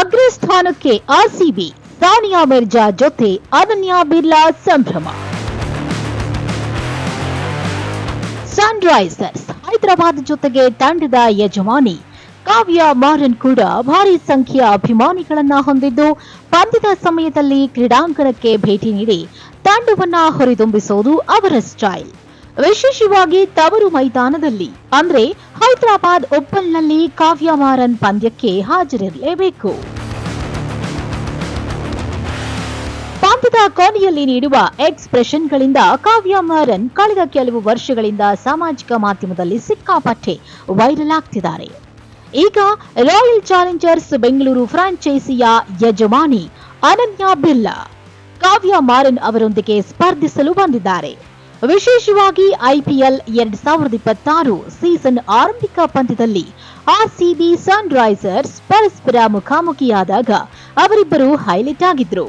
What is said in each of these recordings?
ಅಗ್ರಸ್ಥಾನಕ್ಕೆ RCB, Sania Mirza ಜೊತೆ ಅನನ್ಯಾ ಬಿರ್ಲಾ ಸಂಭ್ರಮ. Sunrisers Hyderabad ಜೊತೆಗೆ ತಂಡದ ಯಜಮಾನಿ ಕಾವ್ಯ ಮಾರನ್ ಕೂಡ ಭಾರಿ ಸಂಖ್ಯೆಯ ಅಭಿಮಾನಿಗಳನ್ನ ಹೊಂದಿದ್ದು, ಪಂದ್ಯದ ಸಮಯದಲ್ಲಿ ಕ್ರೀಡಾಂಗಣಕ್ಕೆ ಭೇಟಿ ನೀಡಿ ತಂಡವನ್ನ ಹೊರತುಂಬಿಸುವುದು ಅವರ ಸ್ಟೈಲ್. ವಿಶೇಷವಾಗಿ ತವರು ಮೈದಾನದಲ್ಲಿ ಅಂದ್ರೆ ಹೈದರಾಬಾದ್ ಓಪನ್ನಲ್ಲಿ ಕಾವ್ಯ ಮಾರನ್ ಪಂದ್ಯಕ್ಕೆ ಹಾಜರಿರಲೇಬೇಕು. ಪಂದ್ಯದ ಕೊನೆಯಲ್ಲಿ ನೀಡುವ ಎಕ್ಸ್ಪ್ರೆಷನ್ಗಳಿಂದ ಕಾವ್ಯ ಮಾರನ್ ಕಳೆದ ಕೆಲವು ವರ್ಷಗಳಿಂದ ಸಾಮಾಜಿಕ ಮಾಧ್ಯಮದಲ್ಲಿ ಸಿಕ್ಕಾಪಟ್ಟೆ ವೈರಲ್ ಆಗ್ತಿದ್ದಾರೆ. ಈಗ ರಾಯಲ್ ಚಾಲೆಂಜರ್ಸ್ ಬೆಂಗಳೂರು ಫ್ರಾಂಚೈಸಿಯ ಯಜಮಾನಿ ಅನನ್ಯಾ ಬಿರ್ಲಾ ಕಾವ್ಯ ಮಾರನ್ ಅವರೊಂದಿಗೆ ಸ್ಪರ್ಧಿಸಲು ಬಂದಿದ್ದಾರೆ. ವಿಶೇಷವಾಗಿ ಐಪಿಎಲ್ 2026 ಸೀಸನ್ ಆರಂಭಿಕ ಪಂದ್ಯದಲ್ಲಿ ಆರ್ಸಿಬಿ ಸನ್ರೈಸರ್ಸ್ ಪರಸ್ಪರ ಮುಖಾಮುಖಿಯಾದಾಗ ಅವರಿಬ್ಬರು ಹೈಲೈಟ್ ಆಗಿದ್ರು.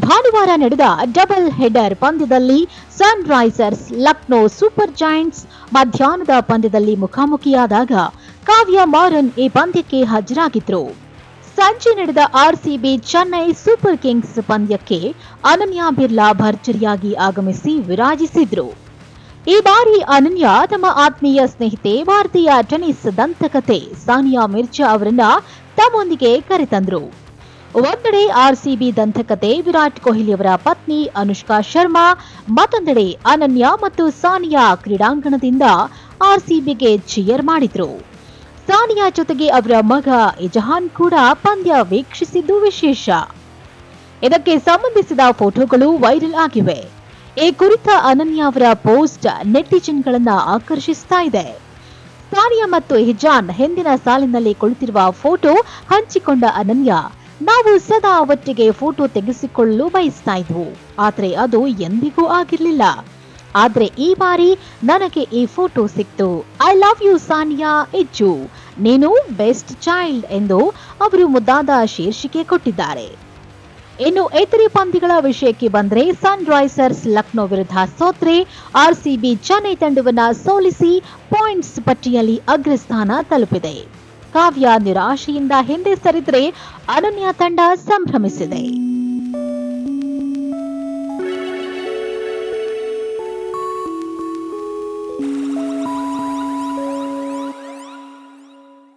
ಭಾನುವಾರ ನಡೆದ ಡಬಲ್ ಹೆಡರ್ ಪಂದ್ಯದಲ್ಲಿ ಸನ್ರೈಸರ್ಸ್ ಲಕ್ನೋ ಸೂಪರ್ ಜೈಂಟ್ಸ್ ಮಧ್ಯಾಹ್ನದ ಪಂದ್ಯದಲ್ಲಿ ಮುಖಾಮುಖಿಯಾದಾಗ ಕಾವ್ಯ ಮಾರನ್ ಈ ಪಂದ್ಯಕ್ಕೆ ಹಾಜರಾಗಿದ್ರು. ಸಂಜೆ ನಡೆದ ಆರ್ಸಿಬಿ ಚೆನ್ನೈ ಸೂಪರ್ ಕಿಂಗ್ಸ್ ಪಂದ್ಯಕ್ಕೆ ಅನನ್ಯಾ ಬಿರ್ಲಾ ಭರ್ಜರಿಯಾಗಿ ಆಗಮಿಸಿ ವಿರಾಜಿಸಿದ್ರು. ಈ ಬಾರಿ ಅನನ್ಯಾ ತಮ್ಮ ಆತ್ಮೀಯ ಸ್ನೇಹಿತೆ ಭಾರತೀಯ ಟೆನ್ನಿಸ್ ದಂತಕತೆ ಸಾನಿಯಾ ಮಿರ್ಜಾ ಅವರನ್ನ ತಮ್ಮೊಂದಿಗೆ ಕರೆತಂದ್ರು. ಒಂದೆಡೆ ಆರ್ಸಿಬಿ ದಂತಕತೆ ವಿರಾಟ್ ಕೊಹ್ಲಿ ಅವರ ಪತ್ನಿ ಅನುಷ್ಕಾ ಶರ್ಮಾ, ಮತ್ತೊಂದೆಡೆ ಅನನ್ಯಾ ಮತ್ತು ಸಾನಿಯಾ ಕ್ರೀಡಾಂಗಣದಿಂದ ಆರ್ಸಿಬಿಗೆ ಚಿಯರ್ ಮಾಡಿದ್ರು. ಸಾನಿಯಾ ಜೊತೆಗೆ ಅವರ ಮಗ ಇಜಹಾನ್ ಕೂಡ ಪಂದ್ಯ ವೀಕ್ಷಿಸಿದ್ದು ವಿಶೇಷ. ಇದಕ್ಕೆ ಸಂಬಂಧಿಸಿದ ಫೋಟೋಗಳು ವೈರಲ್ ಆಗಿವೆ. ಈ ಕುರಿತ ಅನನ್ಯಾ ಅವರ ಪೋಸ್ಟ್ ನೆಟಿಜನ್ಗಳನ್ನ ಆಕರ್ಷಿಸ್ತಾ ಇದೆ. ಸಾನಿಯಾ ಮತ್ತು ಇಜಹಾನ್ ಹಿಂದಿನ ಸಾಲಿನಲ್ಲಿ ಕುಳಿತಿರುವ ಫೋಟೋ ಹಂಚಿಕೊಂಡ ಅನನ್ಯಾ, ನಾವು ಸದಾ ಒಟ್ಟಿಗೆ ಫೋಟೋ ತೆಗೆಸಿಕೊಳ್ಳಲು ಬಯಸ್ತಾ ಇದ್ವು, ಆದ್ರೆ ಅದು ಎಂದಿಗೂ ಆಗಿರ್ಲಿಲ್ಲ. ಆದ್ರೆ ಈ ಬಾರಿ ನನಗೆ ಈ ಫೋಟೋ ಸಿಕ್ತು. ಐ ಲವ್ ಯು ಸಾನಿಯಾ, ಇಜ್ಜು, ನೀನು ಬೆಸ್ಟ್ ಚೈಲ್ಡ್ ಎಂದು ಅವರು ಮುದ್ದಾದ ಶೀರ್ಷಿಕೆ ಕೊಟ್ಟಿದ್ದಾರೆ. ಇನ್ನು ಇತರೆ ಪಂದ್ಯಗಳ ವಿಷಯಕ್ಕೆ ಬಂದ್ರೆ ಸನ್ರೈಸರ್ಸ್ ಲಕ್ನೋ ವಿರುದ್ಧ ಸೋತ್ರೆ ಆರ್ಸಿಬಿ ಚೆನ್ನೈ ತಂಡವನ್ನ ಸೋಲಿಸಿ ಪಾಯಿಂಟ್ಸ್ ಪಟ್ಟಿಯಲ್ಲಿ ಅಗ್ರಸ್ಥಾನ ತಲುಪಿದೆ. ಕಾವ್ಯ ನಿರಾಶೆಯಿಂದ ಹಿಂದೆ ಸರಿದ್ರೆ ಅನನ್ಯಾ ತಂಡ ಸಂಭ್ರಮಿಸಿದೆ.